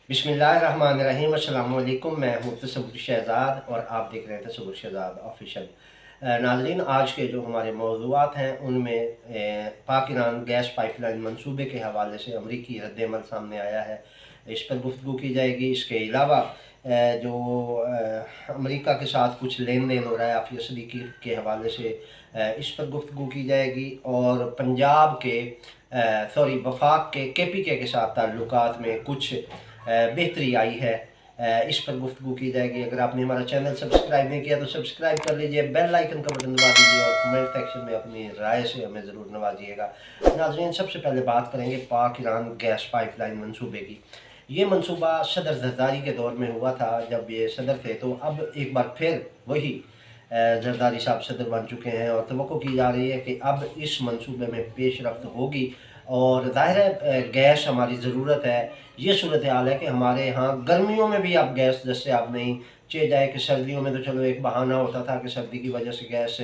बिस्मिल्लाहिर्रहमानिर्रहीम। अस्सलाम वालेकुम। मैं हूँ तसव्वुर शहज़ाद और आप देख रहे हैं तसव्वुर शहज़ाद ऑफिशियल। नाज़रीन, आज के जो हमारे मौज़ूआत हैं उनमें पाक ईरान गैस पाइपलाइन मंसूबे के हवाले से अमरीकी रद्द-ए-अमल सामने आया है, इस पर गुफ्तगू की जाएगी। इसके अलावा जो अमरीका के साथ कुछ लेन देन हो रहा है आफिया सदीकी के हवाले से, इस पर गुफ्तगू की जाएगी। और पंजाब के वफाक के KPK के साथ ताल्लुकात में कुछ बेहतरी आई है, इस पर गुफ्तगू की जाएगी। अगर आपने हमारा चैनल सब्सक्राइब नहीं किया तो सब्सक्राइब कर लीजिए, बेल आइकन का बटन दबा दीजिए और कमेंट सेक्शन में अपनी राय से हमें ज़रूर नवाजिएगा। नाज़रीन, सबसे पहले बात करेंगे पाक ईरान गैस पाइपलाइन मंसूबे की। ये मंसूबा सदर जरदारी के दौर में हुआ था जब ये सदर थे, तो अब एक बार फिर वही जरदारी साहब सदर बन चुके हैं और तवक्को की जा रही है कि अब इस मंसूबे में पेशरफ्त होगी। और ज़ाहिर है गैस हमारी ज़रूरत है। ये सूरत हाल है कि हमारे यहाँ गर्मियों में भी अब गैस दस्तयाब नहीं, चे जाए कि सर्दियों में तो चलो एक बहाना होता था कि सर्दी की वजह से गैस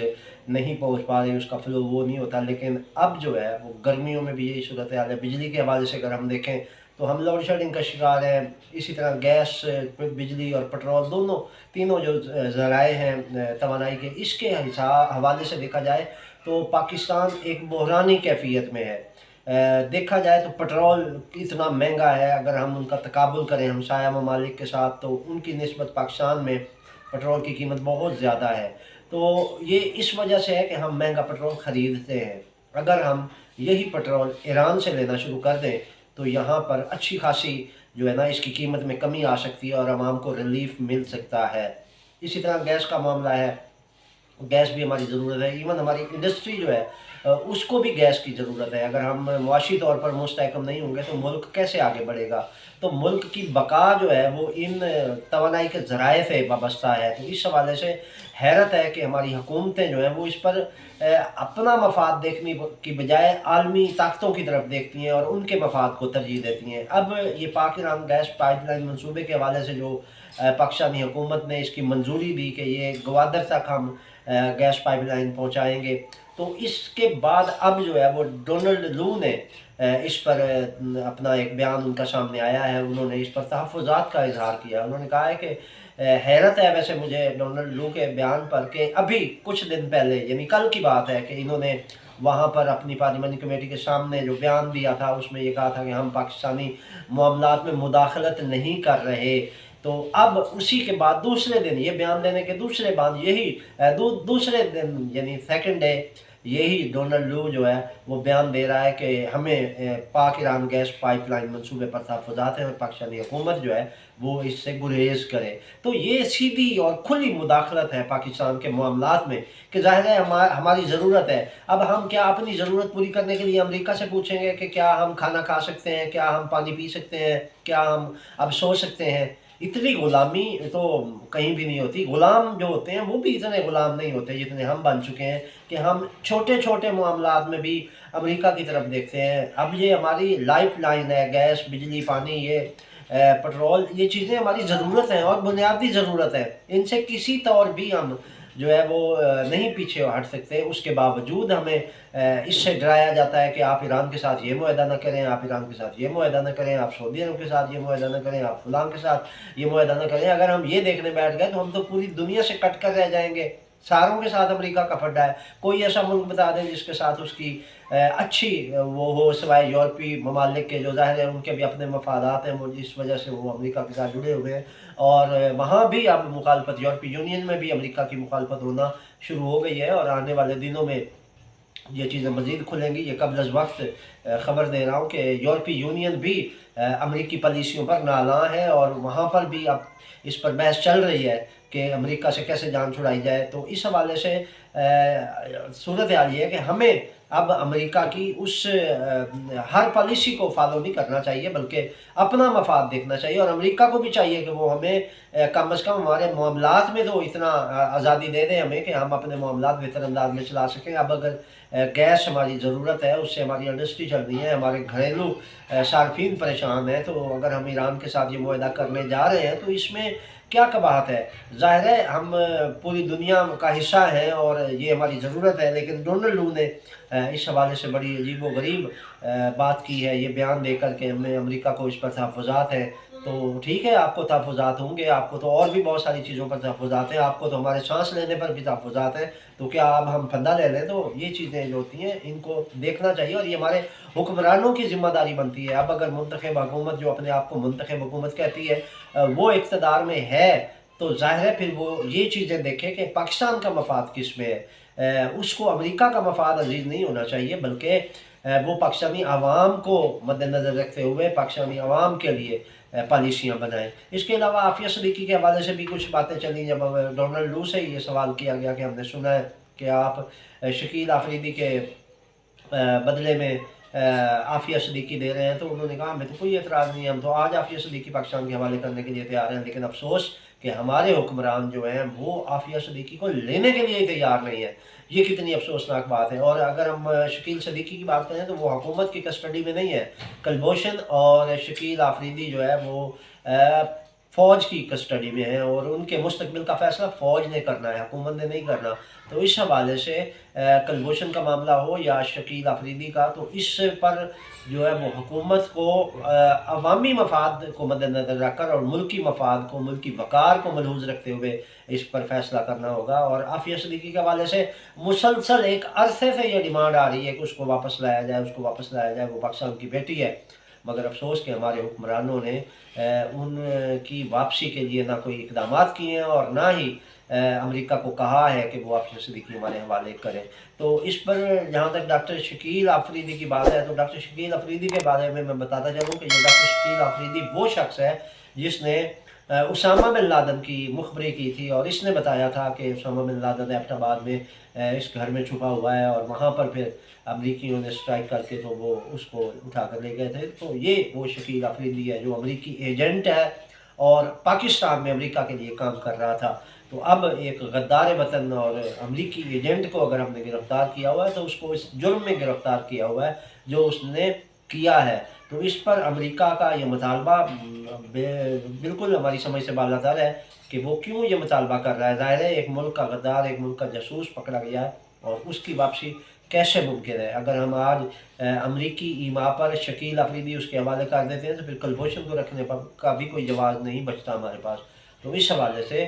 नहीं पहुँच पा रही, उसका फ्लो वो नहीं होता, लेकिन अब जो है वो गर्मियों में भी यही सूरत हाल है। बिजली के हवाले से अगर हम देखें तो हम लोड शेडिंग का शिकार हैं। इसी तरह गैस, बिजली और पेट्रोल दोनों तीनों जो ज़राए हैं तवानाई के, इसके हवाले से देखा जाए तो पाकिस्तान एक बहरानी कैफियत में है। देखा जाए तो पेट्रोल इतना महंगा है, अगर हम उनका तकाबुल करें हमसाया ममालिक के साथ तो उनकी निस्बत पाकिस्तान में पेट्रोल की कीमत बहुत ज़्यादा है। तो ये इस वजह से है कि हम महंगा पेट्रोल ख़रीदते हैं। अगर हम यही पेट्रोल ईरान से लेना शुरू कर दें तो यहाँ पर अच्छी खासी जो है ना इसकी कीमत में कमी आ सकती है और आवाम को रिलीफ मिल सकता है। इसी तरह गैस का मामला है, गैस भी हमारी ज़रूरत है। इवन हमारी इंडस्ट्री जो है उसको भी गैस की ज़रूरत है। अगर हम मुआशी तौर पर मुस्तहकम नहीं होंगे तो मुल्क कैसे आगे बढ़ेगा। तो मुल्क की बका जो है वो इन तवानाई के ज़राए से वाबस्ता है। तो इस हवाले से हैरत है कि हमारी हुकूमतें जो हैं वो इस पर अपना मफाद देखने की बजाय आलमी ताकतों की तरफ देखती हैं और उनके मफाद को तरजीह देती हैं। अब ये पाक ईरान गैस पाइपलाइन मंसूबे के हवाले से जो पाकिस्तानी हुकूमत ने इसकी मंजूरी दी कि ये गवादर तक हम गैस पाइपलाइन पहुंचाएंगे, तो इसके बाद अब जो है वो डोनाल्ड लू ने इस पर अपना एक बयान उनका सामने आया है। उन्होंने इस पर तहफ़्फ़ुज़ात का इजहार किया। उन्होंने कहा है कि हैरत है वैसे मुझे डोनाल्ड लू के बयान पर कि अभी कुछ दिन पहले, यानी कल की बात है, कि इन्होंने वहाँ पर अपनी पार्लिमानी कमेटी के सामने जो बयान दिया था उसमें ये कहा था कि हम पाकिस्तानी मामलात में मुदाखलत नहीं कर रहे। तो अब उसी के बाद दूसरे दिन, ये बयान देने के दूसरे बाद यही दूसरे दिन यानी सेकंड डे यही डोनाल्ड लू जो है वो बयान दे रहा है कि हमें पाक ईरान गैस पाइपलाइन मंसूबे पर तहफ़्फ़ुज़ात हैं और पाकिस्तानी हुकूमत जो है वो इससे गुरेज करे। तो ये सीधी और खुली मुदाखलत है पाकिस्तान के मामलात में कि ज़ाहिर है हमारी ज़रूरत है। अब हम क्या अपनी ज़रूरत पूरी करने के लिए अमेरिका से पूछेंगे कि क्या हम खाना खा सकते हैं, क्या हम पानी पी सकते हैं, क्या हम अब सो सकते हैं। इतनी ग़ुलामी तो कहीं भी नहीं होती। ग़ुलाम जो होते हैं वो भी इतने ग़ुलाम नहीं होते जितने हम बन चुके हैं कि हम छोटे छोटे मामलात में भी अमेरिका की तरफ देखते हैं। अब ये हमारी लाइफ लाइन है, गैस, बिजली, पानी, ये पेट्रोल, ये चीज़ें हमारी ज़रूरत हैं और बुनियादी ज़रूरत है। इनसे किसी तौर भी हम जो है वो नहीं पीछे हट सकते। उसके बावजूद हमें इससे डराया जाता है कि आप ईरान के साथ ये मुआहदा न करें, आप ईरान के साथ ये मुआहदा न करें, आप सऊदी अरब के साथ ये मुआहदा न करें, आप फलां के साथ ये मुआहदा न करें। अगर हम ये देखने बैठ गए तो हम तो पूरी दुनिया से कट कर रह जाएंगे। सारों के साथ अमेरिका का फड्डा है। कोई ऐसा मुल्क बता दें जिसके साथ उसकी अच्छी वो हो, सिवाय यूरोपीय ममालिक के, जो ज़ाहिर है उनके भी अपने मफादात हैं, वो इस वजह से वो अमेरिका के साथ जुड़े हुए हैं। और वहाँ भी अब मुखालफत, यूरोपीय यूनियन में भी अमेरिका की मुखालफत होना शुरू हो गई है और आने वाले दिनों में ये चीज़ें मज़ीद खुलेंगी। ये कबल वक्त ख़बर दे रहा हूँ कि यूरोपीय यूनियन भी अमेरिकी पॉलिसियों पर नालां है और वहाँ पर भी अब इस पर बहस चल रही है कि अमेरिका से कैसे जान छुड़ाई जाए। तो इस हवाले से सूरत हाल ये है कि हमें अब अमेरिका की उस हर पॉलिसी को फॉलो नहीं करना चाहिए, बल्कि अपना मफाद देखना चाहिए। और अमेरिका को भी चाहिए कि वो हमें कम अज़ कम हमारे मामलात में तो इतना आज़ादी दे दें हमें कि हम अपने मामलात बेहतर अंदाज में चला सकें। अब अगर गैस हमारी ज़रूरत है, उससे हमारी इंडस्ट्री चल रही है, हमारे घरेलू सार्फिन परेशान हैं, तो अगर हम ईरान के साथ ये मुआहदा करने जा रहे हैं तो इसमें क्या कबाहत है। ज़ाहिर है हम पूरी दुनिया का हिस्सा हैं और ये हमारी ज़रूरत है, लेकिन डोनाल्ड लू ने इस हवाले से बड़ी अजीब व गरीब बात की है ये बयान देकर के हमें अमेरिका को इस पर तहफ़्फ़ुज़ात हैं। तो ठीक है, आपको तहफ़्फ़ुज़ात होंगे, आपको तो और भी बहुत सारी चीज़ों पर तहफ़्फ़ुज़ात हैं, आपको तो हमारे साँस लेने पर भी तहफ़्फ़ुज़ात हैं, तो क्या अब हम फंदा ले लें? तो ये चीज़ें जो होती हैं, इनको देखना चाहिए और ये हमारे हुक्मरानों की ज़िम्मेदारी बनती है। अब अगर मुंतख़िब हुकूमत जो अपने आप को मुंतख़िब हुकूमत कहती है वो इक़्तिदार में है, तो ज़ाहिर है फिर वो ये चीज़ें देखे कि पाकिस्तान का मफ़ाद किस में है। उसको अमेरिका का मफ़ाद अज़ीज़ नहीं होना चाहिए, बल्कि वो पाकिस्तानी अवाम को मद्देनज़र रखते हुए पाकिस्तानी अवाम के लिए पॉलिसियाँ बनाएँ। इसके अलावा आफ़िया सिद्दीकी के हवाले से भी कुछ बातें चली, जब डोनाल्ड लू से ये सवाल किया गया कि हमने सुना है कि आप शकील आफरीदी के बदले में आफ़िया सिद्दीकी दे रहे हैं, तो उन्होंने कहा हमें तो कोई एतराज़ नहीं है, हम तो आज आफ़िया सिद्दीकी पाकिस्तान के हवाले करने के लिए तैयार हैं, लेकिन अफ़सोस कि हमारे हुक्मरान जो हैं वो आफ़िया सिद्दीकी को लेने के लिए तैयार नहीं है। ये कितनी अफ़सोसनाक बात है। और अगर हम शकील सिद्दीकी की बात करें तो वो हुकूमत की कस्टडी में नहीं है। कुलभूषण और शकील आफरीदी जो है वो फ़ौज की कस्टडी में है और उनके मुस्तकबिल का फ़ैसला फ़ौज ने करना है, हुकूमत ने नहीं करना। तो इस हवाले से कुलभूषण का मामला हो या शकील आफरीदी का, तो इस पर जो है वो हुकूमत को अवामी मफाद को मद्देनज़र रखकर और मुल्की मफाद को, मुल्की वक़ार को मलहूज़ रखते हुए इस पर फ़ैसला करना होगा। और आफ़िया सिद्दीकी के हवाले से मुसलसल एक अरसे से ये डिमांड आ रही है कि उसको वापस लाया जाए, उसको वापस लाया जाए, वो पाकिस्तान की बेटी है। मगर अफ़सोस कि हमारे हुक्मरानों ने उनकी वापसी के लिए ना कोई इक़दामात किए हैं और ना ही अमेरिका को कहा है कि वो आफ़िया सिद्दीकी हमारे हवाले करें। तो इस पर जहाँ तक डॉक्टर शकील आफरीदी की बात है, तो डॉक्टर शकील आफरीदी के बारे में मैं बताता चलूँ कि ये डॉक्टर शकील आफरीदी वो शख्स है जिसने उसामा बिन लादेन की मुखबरी की थी और इसने बताया था कि उसामा बिन लादेन एबटाबाद में इस घर में छुपा हुआ है और वहाँ पर फिर अमरीकियों ने स्ट्राइक करके तो वो उसको उठा कर ले गए थे। तो ये वो शकील आफरीदी है जो अमरीकी एजेंट है और पाकिस्तान में अमरीका के लिए काम कर रहा था। तो अब एक गद्दार वतन और अमरीकी एजेंट को अगर हमने गिरफ़्तार किया हुआ है तो उसको इस जुर्म में गिरफ़्तार किया हुआ है जो उसने किया है। तो इस पर अमेरिका का ये मुतालबा बिल्कुल हमारी समझ से बालातर है कि वो क्यों ये मुतालबा कर रहा है। ज़ाहिर है एक मुल्क का गद्दार, एक मुल्क का जासूस पकड़ा गया है और उसकी वापसी कैसे मुमकिन है। अगर हम आज अमरीकी ईमा पर शकील आफरीदी उसके हवाले कर देते हैं तो फिर कुलभूषण को रखने पर का भी कोई जवाब नहीं बचता हमारे पास। तो इस हवाले से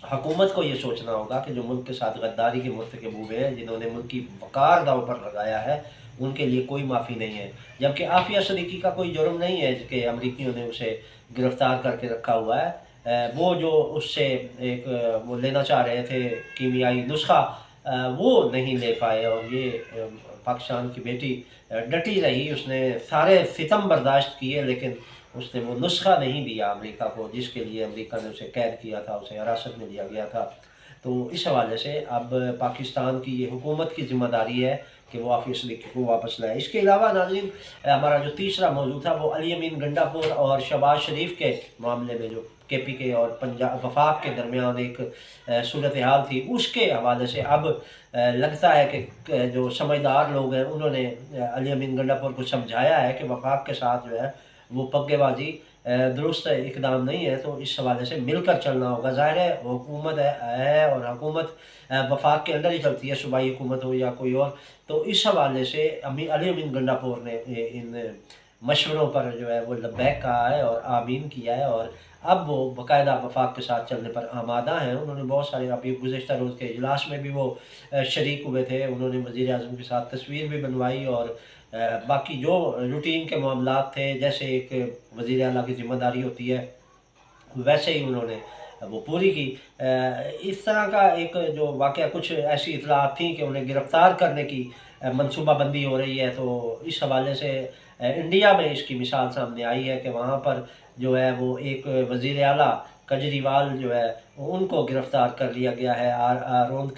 हुकूमत को ये सोचना होगा कि जो मुल्क के साथ गद्दारी के मुर्तकिब हुए हैं, जिन्होंने मुल्क की वक़ार दांव पर लगाया है, उनके लिए कोई माफ़ी नहीं है। जबकि आफ़िया सिद्दीकी का कोई जुर्म नहीं है कि अमरीकियों ने उसे गिरफ़्तार करके रखा हुआ है। वो जो उससे एक वो लेना चाह रहे थे कीमियाई नुस्ख़ा, वो नहीं ले पाए और ये पाकिस्तान की बेटी डटी रही, उसने सारे सितम बर्दाश्त किए लेकिन उसने वो नुस्ख़ा नहीं दिया अमेरिका को जिसके लिए अमेरिका ने उसे कैद किया था, उसे हिरासत में लिया गया था। तो इस हवाले से अब पाकिस्तान की ये हुकूमत की ज़िम्मेदारी है कि वो आफ़िया सिद्दीकी को वापस लाए। इसके अलावा नाज़रीन, हमारा जो तीसरा मौज़ू था वो अली अमीन गंडापुर और शहबाज शरीफ के मामले में जो KPK और पंजाब वफाक के दरमियान एक सूरत हाल थी, उसके हवाले से अब लगता है कि जो समझदार लोग हैं उन्होंने अली अमीन गंडापुर को समझाया है कि वफाक के साथ जो है वो पग्गेबाज़ी दुरुस्त इक़दाम नहीं है। तो इस हवाले से मिलकर चलना होगा। ज़ाहिर है हुकूमत है और हुकूमत वफाक के अंदर ही चलती है, सूबाई हुकूमत हो या कोई और। तो इस हवाले से अली अमीन गंडापुर ने इन मशवरों पर जो है वो लब्बैक कहा है और आमीन किया है और अब वो बाकायदा वफाक के साथ चलने पर आमादा हैं। उन्होंने बहुत सारे, अभी गुज़िश्ता रोज़ के इजलास में भी वो शरीक हुए थे। उन्होंने वज़ीर आज़म के साथ तस्वीर भी बनवाई और बाकी जो रूटीन के मामलात थे, जैसे एक वज़ीर आला की ज़िम्मेदारी होती है, वैसे ही उन्होंने वो पूरी की। इस तरह का एक जो वाक़या, कुछ ऐसी इतलात थी कि उन्हें गिरफ़्तार करने की मनसूबाबंदी हो रही है। तो इस हवाले से इंडिया में इसकी मिसाल सामने आई है कि वहाँ पर जो है वो एक वज़ीर आला केजरीवाल जो है उनको गिरफ़्तार कर लिया गया है। अरविंद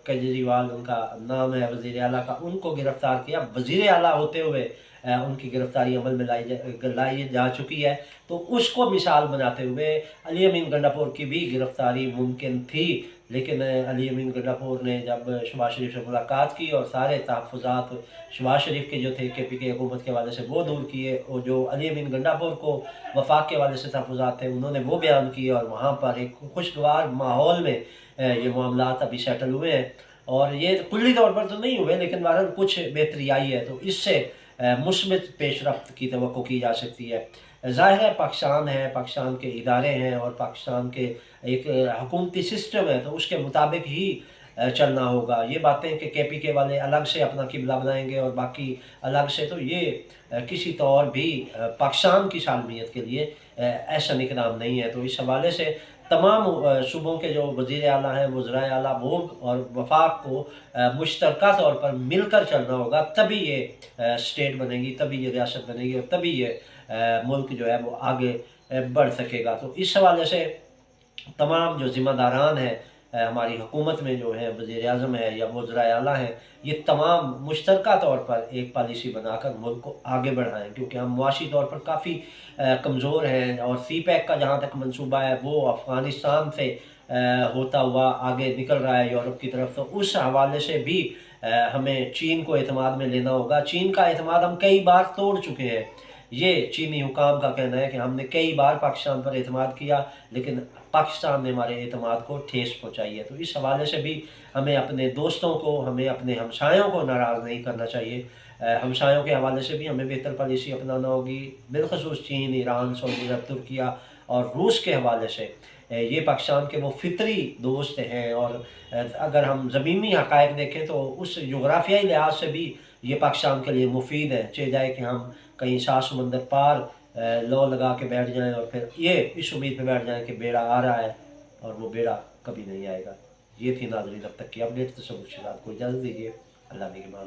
केजरीवाल उनका नाम है वज़ीर आला का, उनको गिरफ़्तार किया वज़ीर आला होते हुए। उनकी गिरफ़्तारी अमल में लाई जा चुकी है। तो उसको मिसाल बनाते हुए अली अमीन गंडापुर की भी गिरफ़्तारी मुमकिन थी, लेकिन अली अमीन गंडापुर ने जब शहबाज शरीफ से मुलाकात की और सारे तहफ़्फ़ुज़ात शहबाज शरीफ के जो थे KPK हुकूमत के हवाले से वो दूर किए और जो अली अमीन गंडापुर को वफाक के हवाले से तहफ़्फ़ुज़ात थे उन्होंने वो बयान किए और वहाँ पर एक खुशगवार माहौल में ये मामलात अभी सेटल हुए हैं। और ये कुल्ली तौर पर तो नहीं हुए लेकिन बहरहाल कुछ बेहतरी आई है, तो इससे मुस्बित पेशरफ्त की तवक्को की जा सकती है। ظاہر ہے پاکستان کے ادارے ہیں اور پاکستان کے ایک حکومتی سسٹم ہے، تو اس کے مطابق ہی چلنا ہوگا۔ یہ باتیں کہ کے پی کے والے الگ سے اپنا قبلہ بنائیں گے اور باقی الگ سے، تو یہ کسی طور بھی پاکستان کی سالمیت کے لیے احسن اقدام نہیں ہے۔ تو اس حوالے سے تمام صوبوں کے جو وزیر اعلیٰ ہیں، وزرائے اعلیٰ، وہ اور وفاق کو مشترکہ طور پر مل کر چلنا ہوگا، تبھی یہ اسٹیٹ بنے گی، تبھی یہ ریاست بنے گی اور تبھی یہ ملک جو ہے وہ آگے بڑھ سکے گا۔ تو اس حوالے سے تمام جو ذمہ داران ہیں ہماری حکومت میں، جو ہیں وزیر اعظم ہے یا وزرائے اعلیٰ ہیں، یہ تمام مشترکہ طور پر ایک پالیسی بنا کر ملک کو آگے بڑھائیں، کیونکہ ہم معاشی طور پر کافی کمزور ہیں، اور سی پیک کا جہاں تک منصوبہ ہے وہ افغانستان سے ہوتا ہوا آگے نکل رہا ہے یورپ کی طرف، تو اس حوالے سے بھی ہمیں چین کو اعتماد میں لینا ہوگا۔ چین کا اعتماد ہم کئی بار توڑ چکے ہیں، یہ چینی حکام کا کہنا ہے کہ ہم نے کئی بار پاکستان پر اعتماد کیا، لیکن پاکستان نے ہمارے اعتماد کو ٹھیس پہنچائی ہے۔ تو اس حوالے سے بھی ہمیں اپنے دوستوں کو، ہمیں اپنے ہمسایوں کو ناراض نہیں کرنا چاہیے۔ ہمسایوں کے حوالے سے بھی ہمیں بہتر پالیسی اپنانا ہوگی، بالخصوص چین، ایران، سعودی عرب، ترکیہ اور روس کے حوالے سے۔ یہ پاکستان کے وہ فطری دوست ہیں، اور اگر ہم زمینی حقائق دیکھیں تو اس جغرافیائی لحاظ سے بھی یہ پاکستان کے لیے مفید ہے، چاہے جائے کہ ہم کہیں سات سمندر پار لو لگا کے بیٹھ جائیں اور پھر یہ اس امید پہ بیٹھ جائیں کہ بیڑا آ رہا ہے، اور وہ بیڑا کبھی نہیں آئے گا۔ یہ تھی ناظرین اب تک کی اپڈیٹ۔ تصور شداد کو اجازت دیجیے، اللہ نگہبان۔